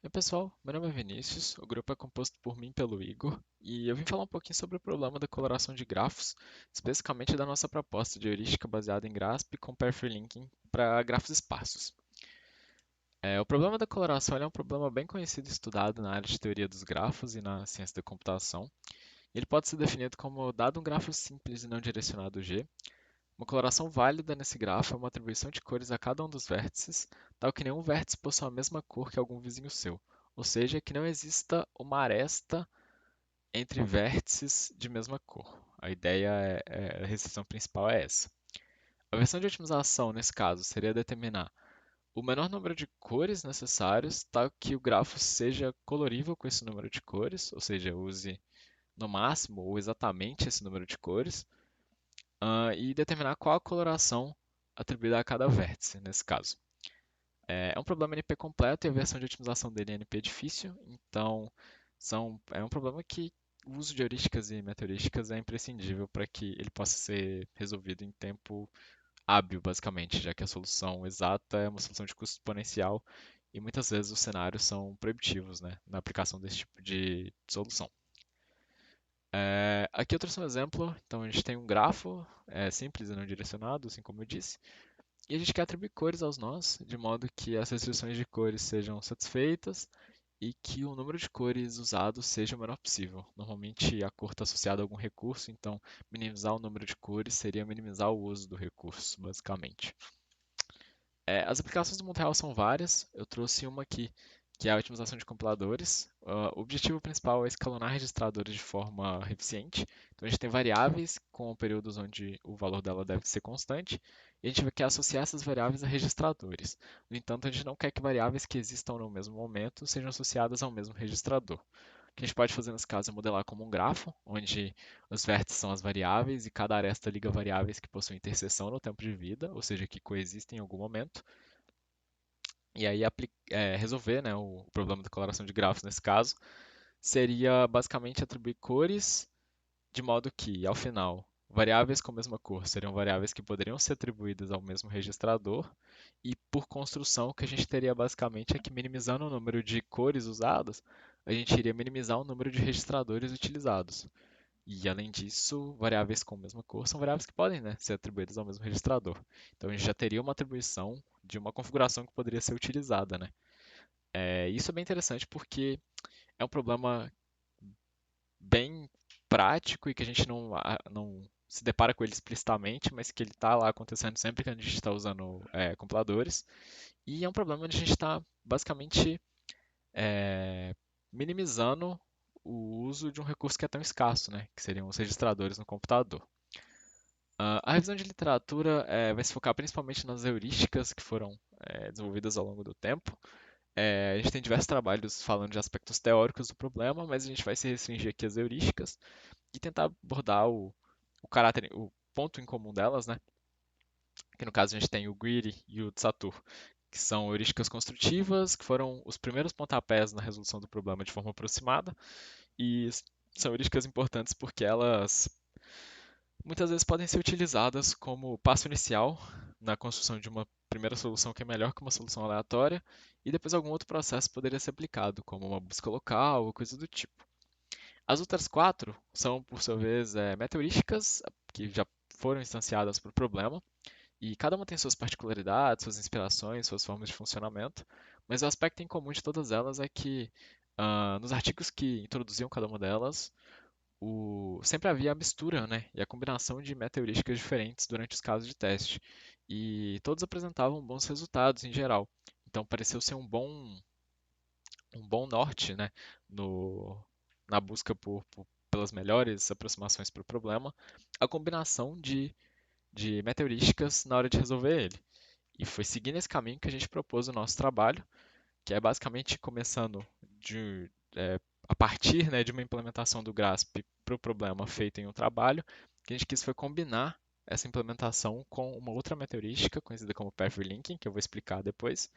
Oi, pessoal, meu nome é Vinícius, o grupo é composto por mim e pelo Igor, e eu vim falar um pouquinho sobre o problema da coloração de grafos, especificamente da nossa proposta de heurística baseada em GRASP com pair free linking para grafos esparsos. O problema da coloração ele é um problema bem conhecido e estudado na área de teoria dos grafos e na ciência da computação. Ele pode ser definido como, dado um grafo simples e não direcionado G, uma coloração válida nesse grafo é uma atribuição de cores a cada um dos vértices, tal que nenhum vértice possua a mesma cor que algum vizinho seu, ou seja, que não exista uma aresta entre vértices de mesma cor. A ideia a restrição principal é essa. A versão de otimização, nesse caso, seria determinar o menor número de cores necessários, tal que o grafo seja colorível com esse número de cores, ou seja, use no máximo ou exatamente esse número de cores, e determinar qual a coloração atribuída a cada vértice, nesse caso. É um problema NP completo e a versão de otimização dele é NP difícil, então é um problema que o uso de heurísticas e meta-heurísticas é imprescindível para que ele possa ser resolvido em tempo hábil, basicamente, já que a solução exata é uma solução de custo exponencial e muitas vezes os cenários são proibitivos, né, na aplicação desse tipo de solução. Aqui eu trouxe um exemplo. Então a gente tem um grafo simples e não direcionado, assim como eu disse, e a gente quer atribuir cores aos nós, de modo que as restrições de cores sejam satisfeitas e que o número de cores usado seja o menor possível. Normalmente a cor está associada a algum recurso, então minimizar o número de cores seria minimizar o uso do recurso, basicamente. As aplicações do mundo real são várias. Eu trouxe uma aqui, que é a otimização de compiladores. O objetivo principal é escalonar registradores de forma eficiente. Então, a gente tem variáveis com períodos onde o valor dela deve ser constante, e a gente quer associar essas variáveis a registradores. No entanto, a gente não quer que variáveis que existam no mesmo momento sejam associadas ao mesmo registrador. O que a gente pode fazer nesse caso é modelar como um grafo, onde os vértices são as variáveis e cada aresta liga variáveis que possuem interseção no tempo de vida, ou seja, que coexistem em algum momento. E aí resolver, né, o problema da coloração de grafos nesse caso seria basicamente atribuir cores de modo que, ao final, variáveis com a mesma cor seriam variáveis que poderiam ser atribuídas ao mesmo registrador, e por construção, o que a gente teria basicamente é que minimizando o número de cores usadas, a gente iria minimizar o número de registradores utilizados. E além disso, variáveis com a mesma cor são variáveis que podem, né, ser atribuídas ao mesmo registrador. Então a gente já teria uma atribuição de uma configuração que poderia ser utilizada, né? Isso é bem interessante porque é um problema bem prático e que a gente não se depara com ele explicitamente, mas que ele está lá acontecendo sempre que a gente está usando compiladores. E é um problema onde a gente está basicamente é, minimizando o uso de um recurso que é tão escasso, né? Que seriam os registradores no computador. A revisão de literatura vai se focar principalmente nas heurísticas que foram desenvolvidas ao longo do tempo. A gente tem diversos trabalhos falando de aspectos teóricos do problema, mas a gente vai se restringir aqui às heurísticas e tentar abordar o ponto em comum delas, né? Que no caso a gente tem o Greedy e o Tsatur, que são heurísticas construtivas, que foram os primeiros pontapés na resolução do problema de forma aproximada, e são heurísticas importantes porque elas muitas vezes podem ser utilizadas como passo inicial na construção de uma primeira solução que é melhor que uma solução aleatória, e depois algum outro processo poderia ser aplicado, como uma busca local ou coisa do tipo. As outras quatro são, por sua vez, metaheurísticas, que já foram instanciadas para o problema, e cada uma tem suas particularidades, suas inspirações, suas formas de funcionamento, mas o aspecto em comum de todas elas é que, nos artigos que introduziam cada uma delas, sempre havia a mistura, né, e a combinação de meta-heurísticas diferentes durante os casos de teste, e todos apresentavam bons resultados em geral. Então pareceu ser um bom norte, né, no, na busca pelas melhores aproximações para o problema, a combinação de meta-heurísticas na hora de resolver ele. E foi seguindo esse caminho que a gente propôs o nosso trabalho, que é basicamente começando a partir, né, de uma implementação do GRASP para o problema feito em um trabalho, que a gente quis foi combinar essa implementação com uma outra metaheurística, conhecida como Path Linking, que eu vou explicar depois,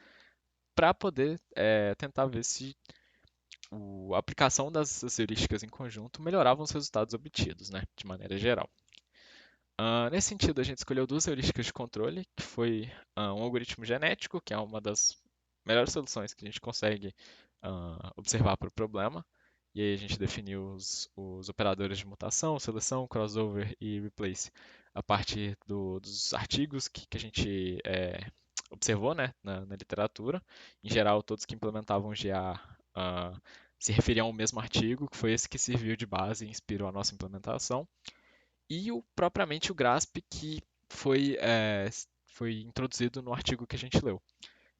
para poder tentar ver se a aplicação das heurísticas em conjunto melhorava os resultados obtidos, né, de maneira geral. Nesse sentido, a gente escolheu duas heurísticas de controle, que foi um algoritmo genético, que é uma das melhores soluções que a gente consegue observar para o problema. E aí a gente definiu os operadores de mutação, seleção, crossover e replace a partir dos artigos que a gente observou, né, na literatura. Em geral, todos que implementavam GA se referiam ao mesmo artigo, que foi esse que serviu de base e inspirou a nossa implementação. E propriamente o GRASP, que foi introduzido no artigo que a gente leu.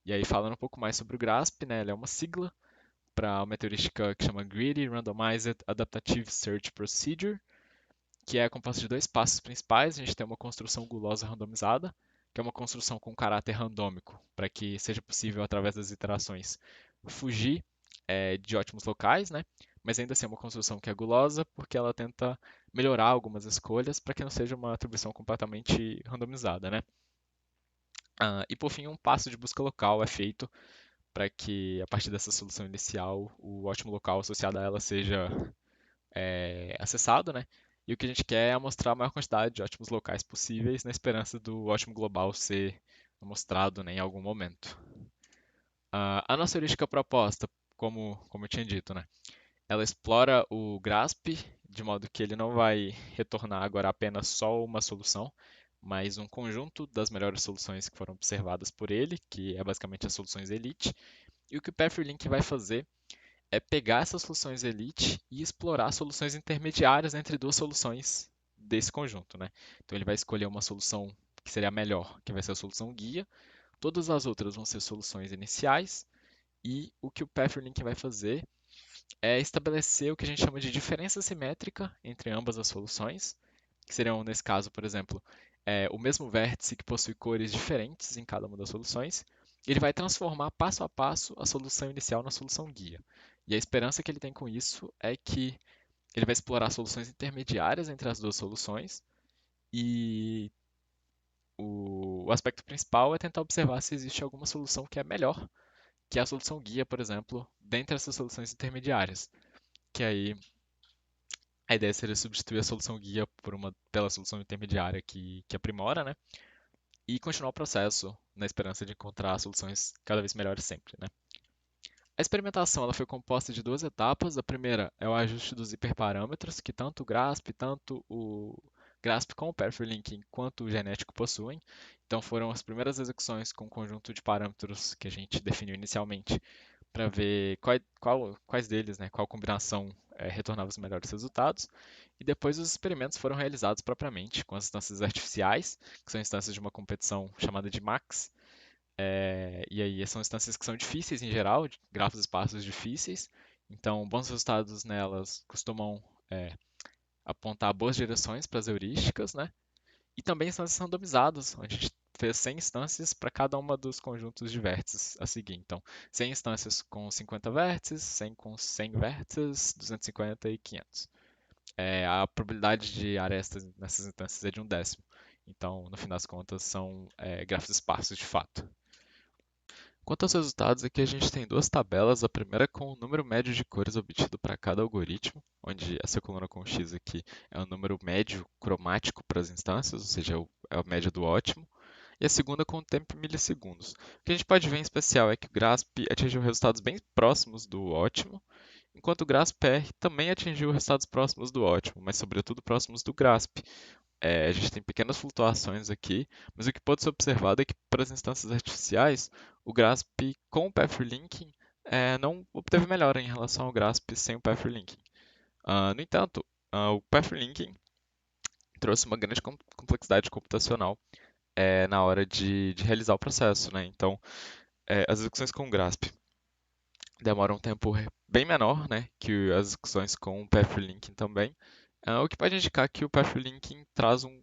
E aí, falando um pouco mais sobre o GRASP, né, ele é uma sigla para uma heurística que chama Greedy Randomized Adaptative Search Procedure, que é composta de dois passos principais. A gente tem uma construção gulosa randomizada, que é uma construção com caráter randômico, para que seja possível, através das iterações, fugir de ótimos locais, né? Mas ainda assim é uma construção que é gulosa, porque ela tenta melhorar algumas escolhas para que não seja uma atribuição completamente randomizada, né? E por fim, um passo de busca local é feito para que, a partir dessa solução inicial, o ótimo local associado a ela seja acessado, né? E o que a gente quer é mostrar a maior quantidade de ótimos locais possíveis, na esperança do ótimo global ser mostrado, né, em algum momento. A nossa heurística proposta, como eu tinha dito, né, ela explora o GRASP de modo que ele não vai retornar agora apenas só uma solução, mas um conjunto das melhores soluções que foram observadas por ele, que é basicamente as soluções Elite. E o que o PathReLink vai fazer é pegar essas soluções Elite e explorar soluções intermediárias entre duas soluções desse conjunto, né? Então ele vai escolher uma solução que seria a melhor, que vai ser a solução guia. Todas as outras vão ser soluções iniciais. E o que o PathReLink vai fazer é estabelecer o que a gente chama de diferença simétrica entre ambas as soluções, que seriam, nesse caso, por exemplo, o mesmo vértice que possui cores diferentes em cada uma das soluções. Ele vai transformar passo a passo a solução inicial na solução guia. E a esperança que ele tem com isso é que ele vai explorar soluções intermediárias entre as duas soluções e o aspecto principal é tentar observar se existe alguma solução que é melhor que a solução guia, por exemplo, dentre essas soluções intermediárias. Que aí a ideia seria substituir a solução guia pela solução intermediária que aprimora, né? E continuar o processo na esperança de encontrar soluções cada vez melhores sempre, né? A experimentação ela foi composta de duas etapas. A primeira é o ajuste dos hiperparâmetros, que tanto o GRASP, tanto o GRASP com o Pathlinking quanto o genético possuem. Então foram as primeiras execuções com um conjunto de parâmetros que a gente definiu inicialmente para ver quais deles, né, qual combinação retornava os melhores resultados. E depois os experimentos foram realizados propriamente com as instâncias artificiais, que são instâncias de uma competição chamada de MAX. E aí são instâncias que são difíceis em geral, grafos esparsos difíceis. Então, bons resultados nelas costumam apontar boas direções para as heurísticas, né? E também instâncias randomizadas, onde a gente fez 100 instâncias para cada uma dos conjuntos de vértices a seguir. Então, 100 instâncias com 50 vértices, 100 com 100 vértices, 250 e 500. A probabilidade de arestas nessas instâncias é de 1/10. Então, no fim das contas, são grafos esparsos de fato. Quanto aos resultados, aqui a gente tem duas tabelas. A primeira com o número médio de cores obtido para cada algoritmo, onde essa coluna com X aqui é o número médio cromático para as instâncias, ou seja, é a média do ótimo. E a segunda com o tempo em milissegundos. O que a gente pode ver em especial é que o GRASP atingiu resultados bem próximos do ótimo, enquanto o GRASP-R também atingiu resultados próximos do ótimo, mas sobretudo próximos do GRASP. A gente tem pequenas flutuações aqui, mas o que pode ser observado é que para as instâncias artificiais, o GRASP com o Path-Linking não obteve melhora em relação ao GRASP sem o Path-Linking. No entanto, o Path-Linking trouxe uma grande complexidade computacional na hora de realizar o processo, né? Então, as execuções com o GRASP demoram um tempo bem menor, né, que as execuções com o Path-Linking também, o que pode indicar que o Path-Linking traz um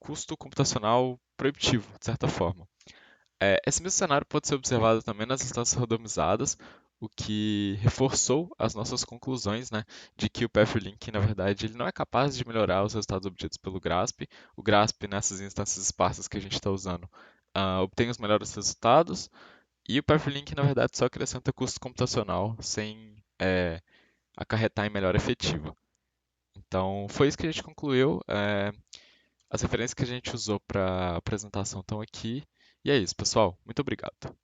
custo computacional proibitivo, de certa forma. Esse mesmo cenário pode ser observado também nas instâncias randomizadas, o que reforçou as nossas conclusões, né, de que o PathLink, na verdade, ele não é capaz de melhorar os resultados obtidos pelo GRASP. O GRASP, nessas instâncias esparsas que a gente está usando, obtém os melhores resultados, e o PathLink, na verdade, só acrescenta custo computacional sem acarretar em melhora efetiva. Então, foi isso que a gente concluiu. As referências que a gente usou para a apresentação estão aqui. E é isso, pessoal. Muito obrigado.